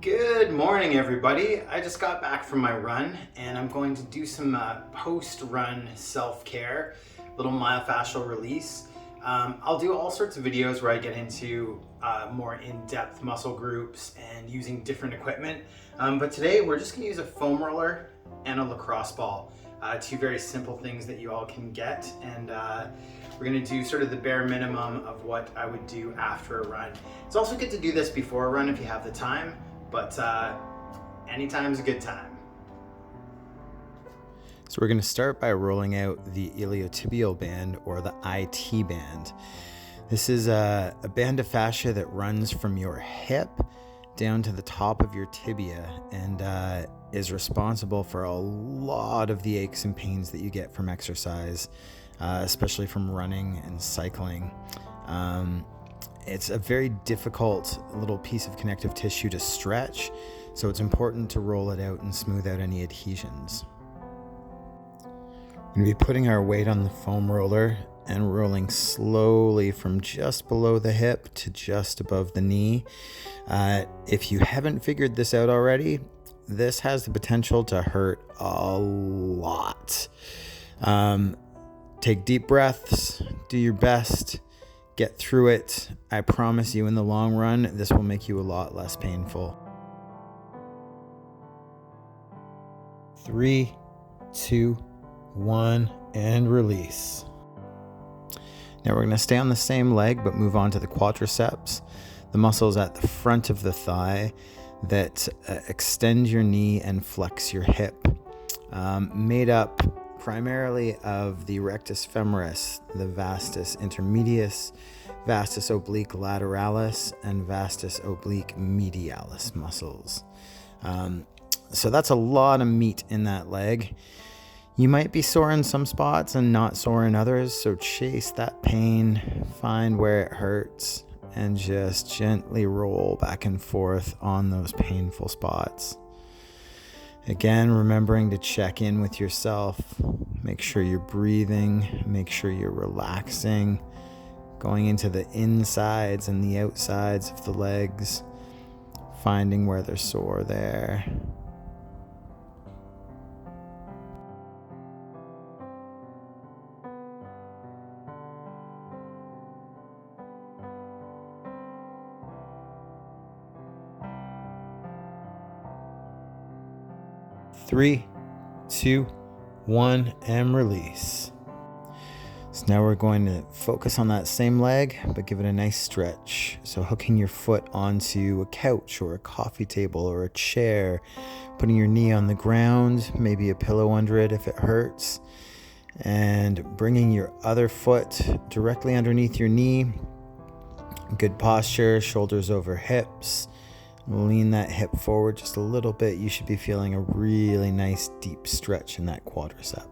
Good morning, everybody. I just got back from my run and I'm going to do some post-run self-care, little myofascial release. I'll do all sorts of videos where I get into more in-depth muscle groups and using different equipment. But today we're just gonna use a foam roller and a lacrosse ball. Two very simple things that you all can get, and we're gonna do sort of the bare minimum of what I would do after a run. It's also good to do this before a run if you have the time, but anytime's a good time. So we're going to start by rolling out the iliotibial band, or the IT band. This is a band of fascia that runs from your hip down to the top of your tibia and is responsible for a lot of the aches and pains that you get from exercise, especially from running and cycling. It's a very difficult little piece of connective tissue to stretch, so it's important to roll it out and smooth out any adhesions. We're going to be putting our weight on the foam roller and rolling slowly from just below the hip to just above the knee. If you haven't figured this out already, this has the potential to hurt a lot. Take deep breaths, do your best. Get through it. I promise you, in the long run, this will make you a lot less painful. 3, 2, 1, and release. Now we're going to stay on the same leg, but move on to the quadriceps, the muscles at the front of the thigh that extend your knee and flex your hip, made up primarily of the rectus femoris, the vastus intermedius, vastus oblique lateralis, and vastus oblique medialis muscles. So that's a lot of meat in that leg. You might be sore in some spots and not sore in others, so chase that pain, find where it hurts, and just gently roll back and forth on those painful spots. Again, remembering to check in with yourself, make sure you're breathing, make sure you're relaxing, going into the insides and the outsides of the legs, finding where they're sore there. Three, 2, 1, and release. So now we're going to focus on that same leg, but give it a nice stretch. So hooking your foot onto a couch or a coffee table or a chair, putting your knee on the ground, maybe a pillow under it if it hurts, and bringing your other foot directly underneath your knee. Good posture, shoulders over hips. Lean that hip forward just a little bit. You should be feeling a really nice deep stretch in that quadricep.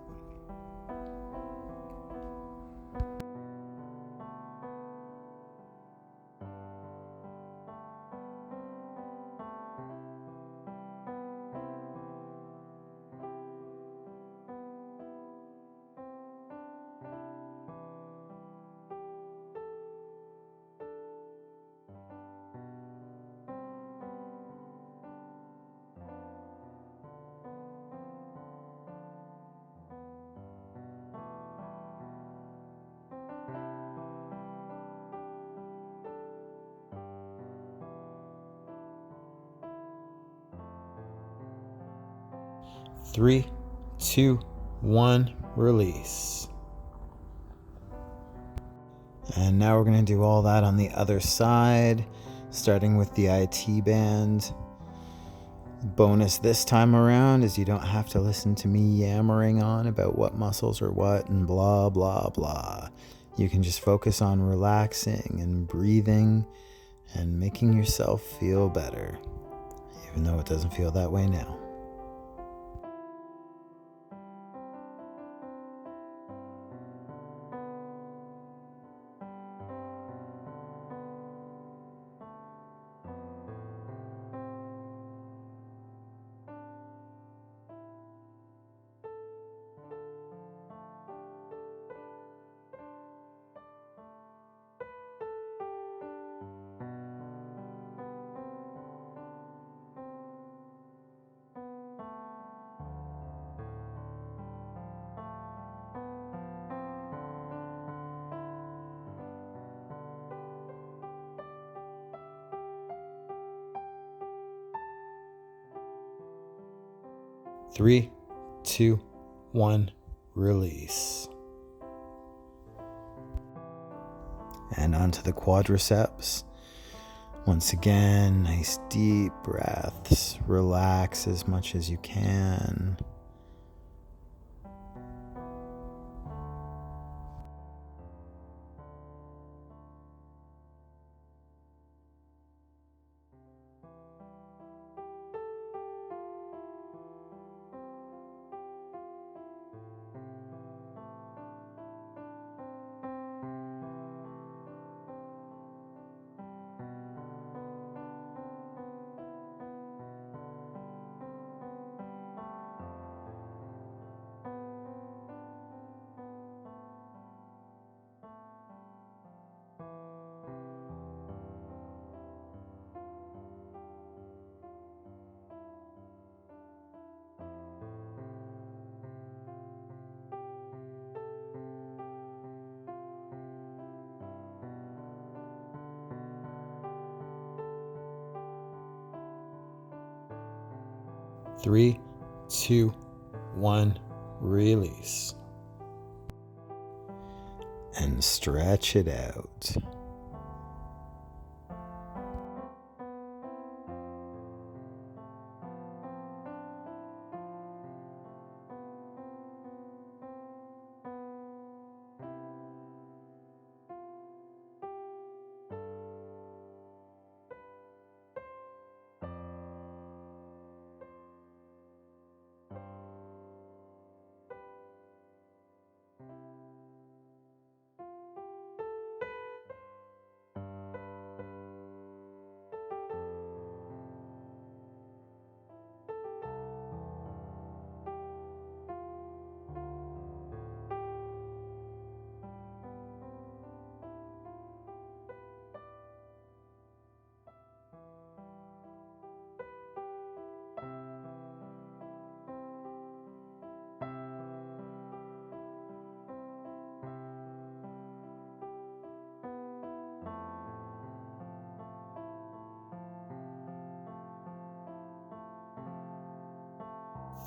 Three, 2, 1, release. And now we're going to do all that on the other side, starting with the IT band. Bonus this time around is you don't have to listen to me yammering on about what muscles are what and blah, blah, blah. You can just focus on relaxing and breathing and making yourself feel better, even though it doesn't feel that way now. 3, 2, 1, release. And onto the quadriceps. Once again, nice deep breaths. Relax as much as you can. Three, 2, 1, release. And stretch it out.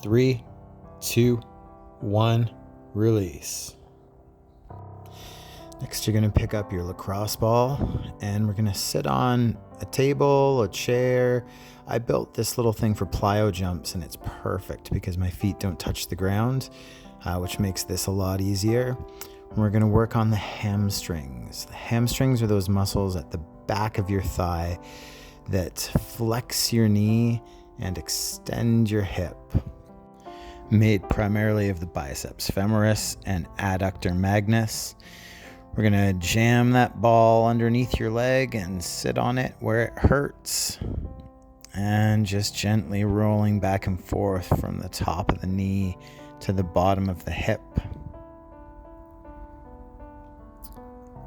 Three, 2, 1, release. Next, you're going to pick up your lacrosse ball and we're going to sit on a table, a chair. I built this little thing for plyo jumps and it's perfect because my feet don't touch the ground, which makes this a lot easier. We're going to work on the hamstrings. The hamstrings are those muscles at the back of your thigh that flex your knee and extend your hip. Made primarily of the biceps femoris and adductor magnus. We're going to jam that ball underneath your leg and sit on it where it hurts. And just gently rolling back and forth from the top of the knee to the bottom of the hip.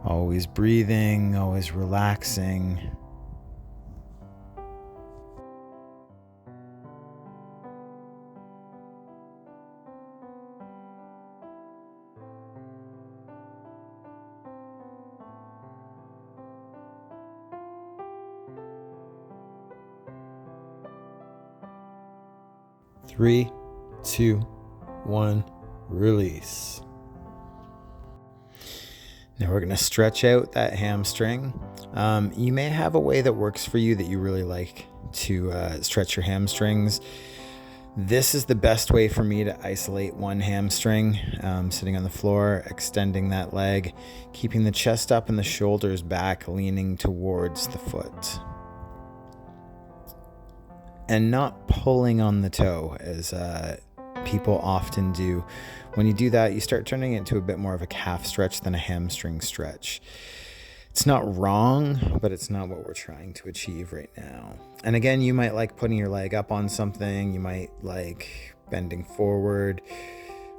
Always breathing, always relaxing. Three, 2, 1, release. Now we're going to stretch out that hamstring. You may have a way that works for you that you really like to stretch your hamstrings. This is the best way for me to isolate one hamstring, sitting on the floor, extending that leg, keeping the chest up and the shoulders back, leaning towards the foot. And not pulling on the toe as people often do. When you do that, you start turning it into a bit more of a calf stretch than a hamstring stretch. It's not wrong, but it's not what we're trying to achieve right now. And again, you might like putting your leg up on something. You might like bending forward.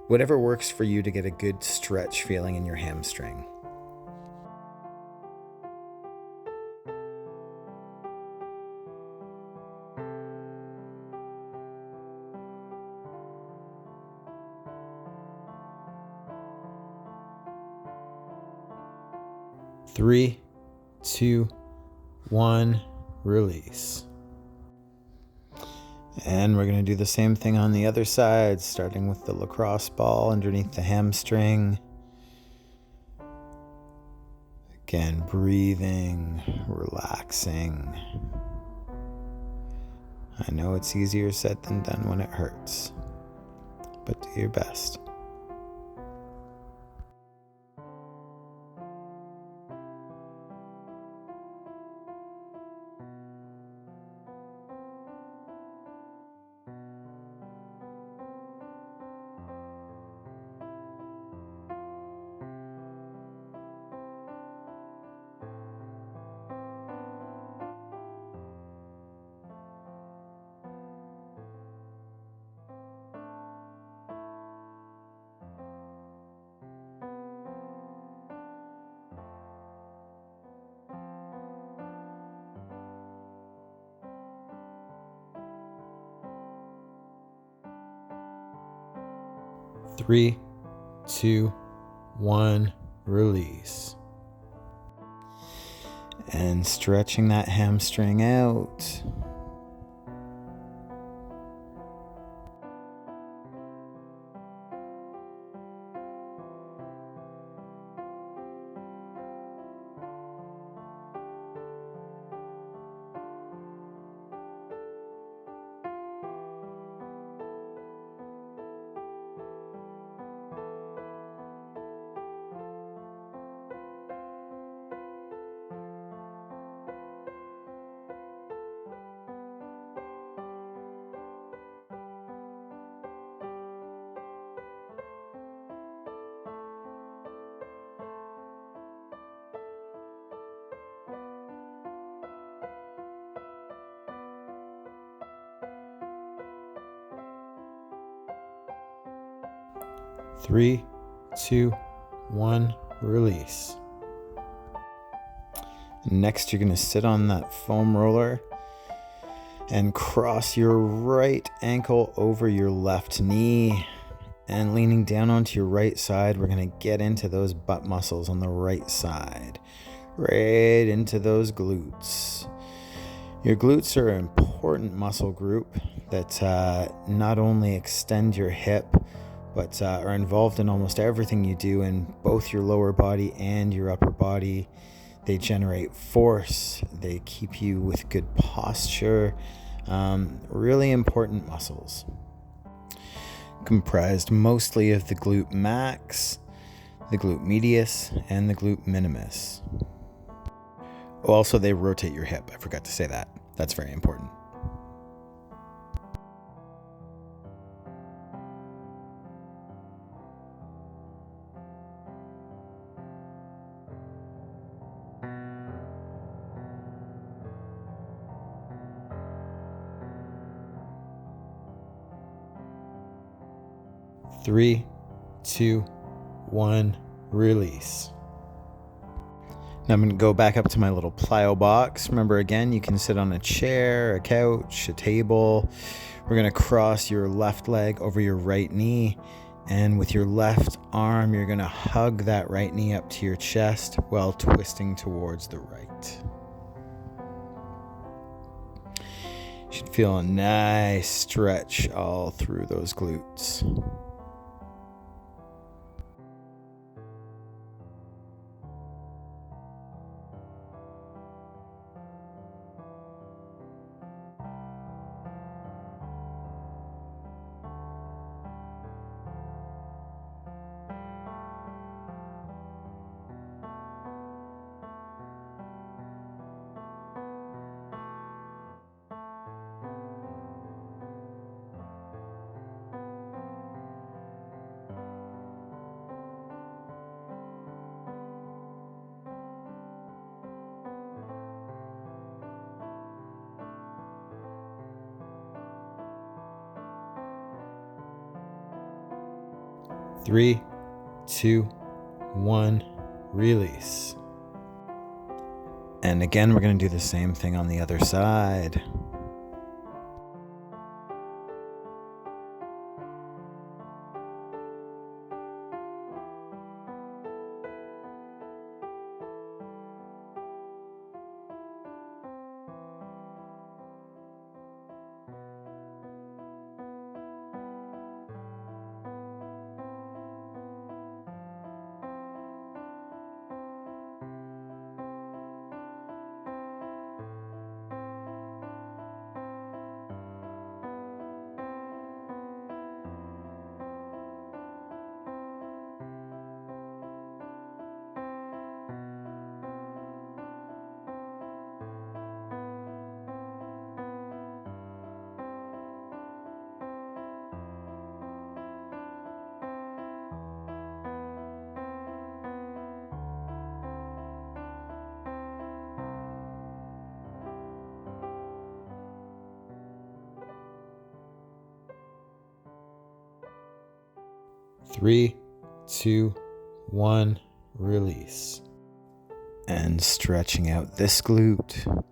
Whatever works for you to get a good stretch feeling in your hamstring. Three, 2, 1, release. And we're going to do the same thing on the other side, starting with the lacrosse ball underneath the hamstring. Again, breathing, relaxing. I know it's easier said than done when it hurts, but do your best. Three, two, one, release. And stretching that hamstring out. Three, two, one, release. Next, you're going to sit on that foam roller and cross your right ankle over your left knee. And leaning down onto your right side, we're going to get into those butt muscles on the right side, right into those glutes. Your glutes are an important muscle group that not only extend your hip, but are involved in almost everything you do in both your lower body and your upper body. They generate force. They keep you with good posture. Really important muscles. Comprised mostly of the glute max, the glute medius, and the glute minimus. Also, they rotate your hip. I forgot to say that. That's very important. Three, two, one, release. Now I'm going to go back up to my little plyo box. Remember, again, you can sit on a chair, a couch, a table. We're going to cross your left leg over your right knee. And with your left arm, you're going to hug that right knee up to your chest while twisting towards the right. You should feel a nice stretch all through those glutes. Three, two, one, release. And again, we're going to do the same thing on the other side. 3, 2, 1, release. And stretching out this glute.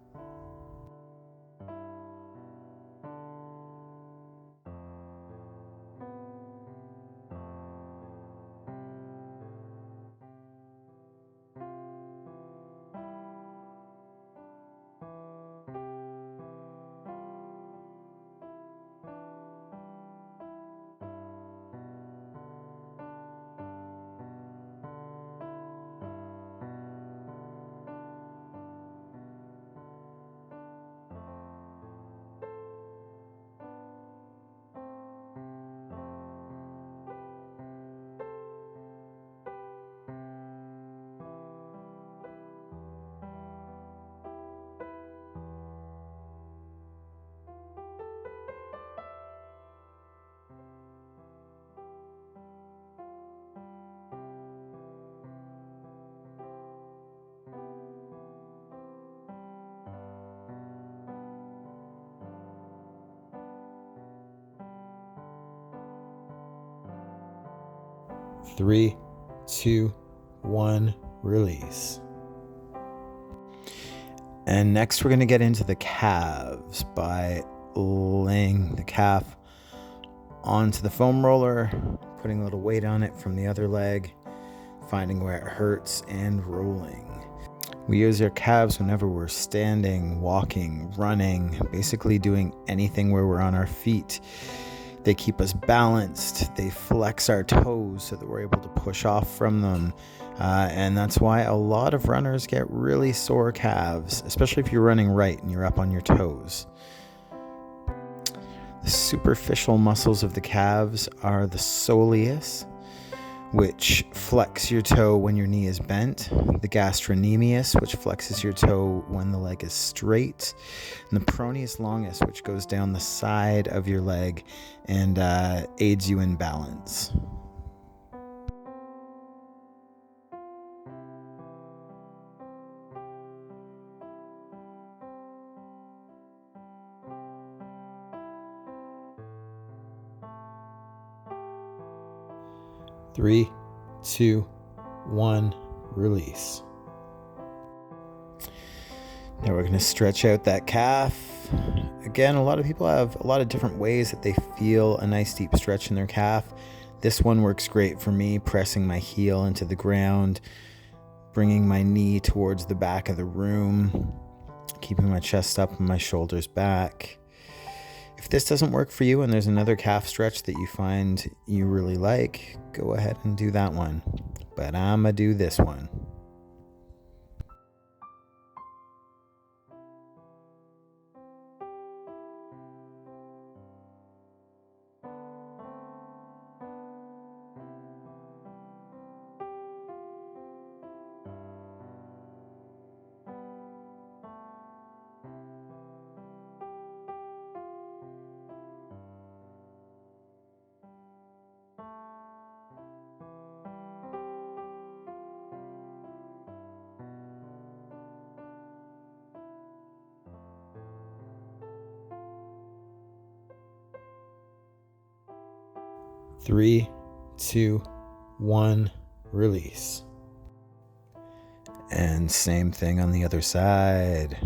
Three, 2, 1, release. And next we're going to get into the calves by laying the calf onto the foam roller, putting a little weight on it from the other leg, finding where it hurts, and rolling. We use our calves whenever we're standing, walking, running, basically doing anything where we're on our feet. They keep us balanced. They flex our toes so that we're able to push off from them. And that's why a lot of runners get really sore calves, especially if you're running right and you're up on your toes. The superficial muscles of the calves are the soleus, which flex your toe when your knee is bent, the gastrocnemius, which flexes your toe when the leg is straight, and the peroneus longus, which goes down the side of your leg and aids you in balance. Three, 2, 1, release. Now we're going to stretch out that calf. Again, a lot of people have a lot of different ways that they feel a nice deep stretch in their calf. This one works great for me, pressing my heel into the ground, bringing my knee towards the back of the room, keeping my chest up and my shoulders back. If this doesn't work for you and there's another calf stretch that you find you really like, go ahead and do that one. But I'm going to do this one. Three, 2, 1, release. And same thing on the other side.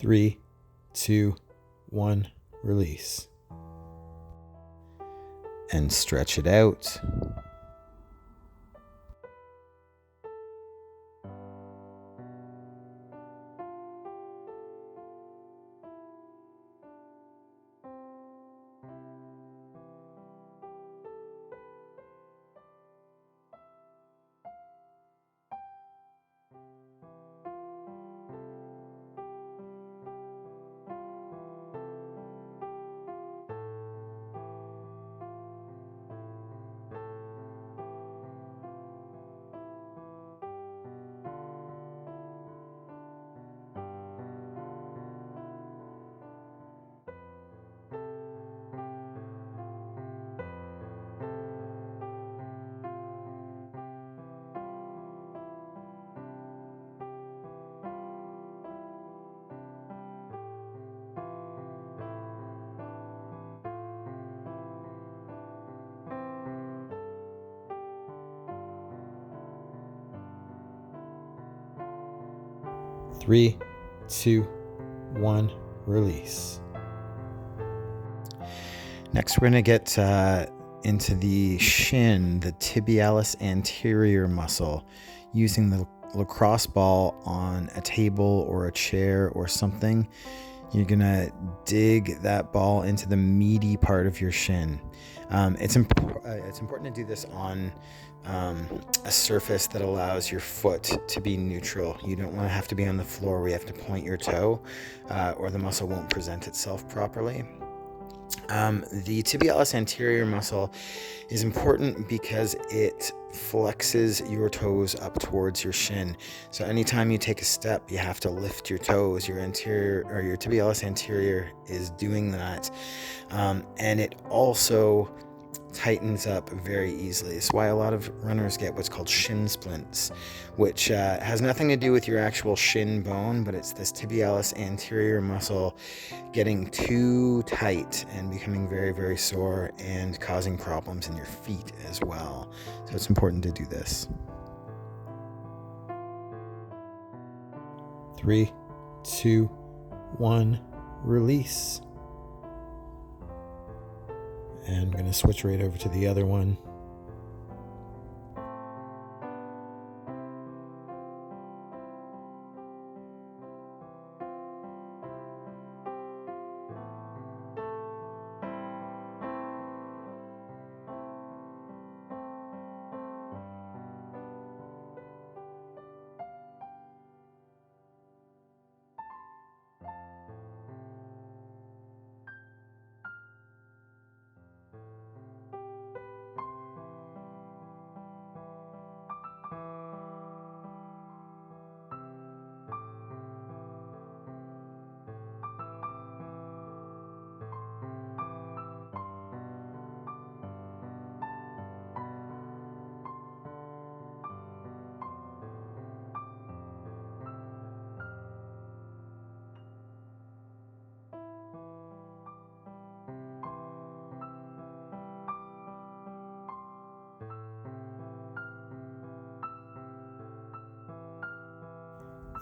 3, 2, 1, release. And stretch it out. Three, 2, 1, release. Next, we're going to get into the shin, the tibialis anterior muscle, using the lacrosse ball on a table or a chair or something. You're going to dig that ball into the meaty part of your shin. It's important to do this on a surface that allows your foot to be neutral. You don't want to have to be on the floor where you have to point your toe, or the muscle won't present itself properly. The tibialis anterior muscle is important because it flexes your toes up towards your shin. So anytime you take a step, you have to lift your toes. Your anterior, or your tibialis anterior, is doing that, and it also tightens up very easily. It's why a lot of runners get what's called shin splints, which has nothing to do with your actual shin bone, but it's this tibialis anterior muscle getting too tight and becoming very, very sore and causing problems in your feet as well. So it's important to do this. 3, 2, 1, release. And I'm going to switch right over to the other one.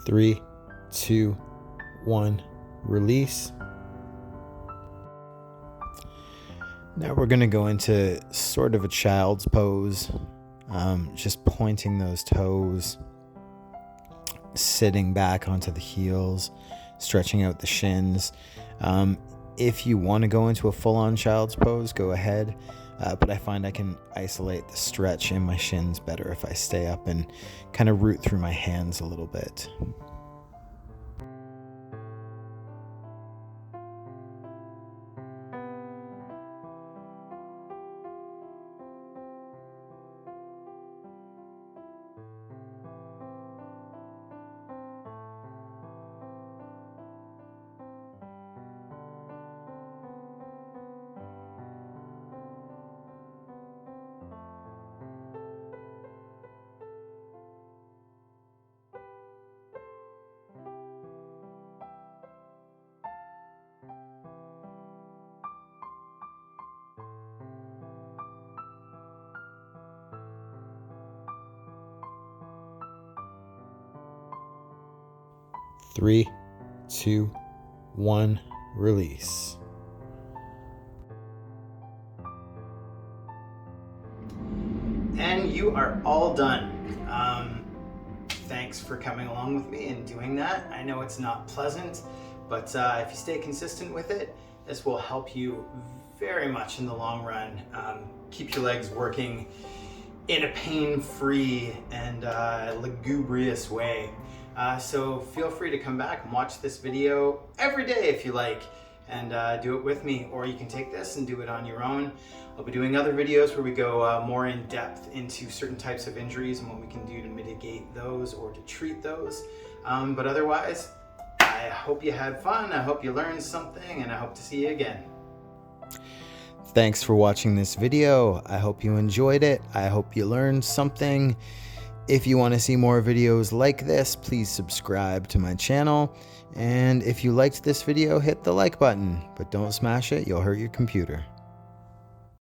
Three, 2, 1, release. Now we're going to go into sort of a child's pose, just pointing those toes, sitting back onto the heels, stretching out the shins. If you want to go into a full-on child's pose, go ahead. But I find I can isolate the stretch in my shins better if I stay up and kind of root through my hands a little bit. Three, 2, 1, release. And you are all done. Thanks for coming along with me and doing that. I know it's not pleasant, but if you stay consistent with it, this will help you very much in the long run. Keep your legs working in a pain-free and lugubrious way. So feel free to come back and watch this video every day if you like, and do it with me, or you can take this and do it on your own. I'll be doing other videos where we go more in depth into certain types of injuries and what we can do to mitigate those or to treat those. But otherwise, I hope you had fun, I hope you learned something, and I hope to see you again. Thanks for watching this video. I hope you enjoyed it. I hope you learned something. If you want to see more videos like this, please subscribe to my channel. And if you liked this video, hit the like button, but don't smash it, you'll hurt your computer.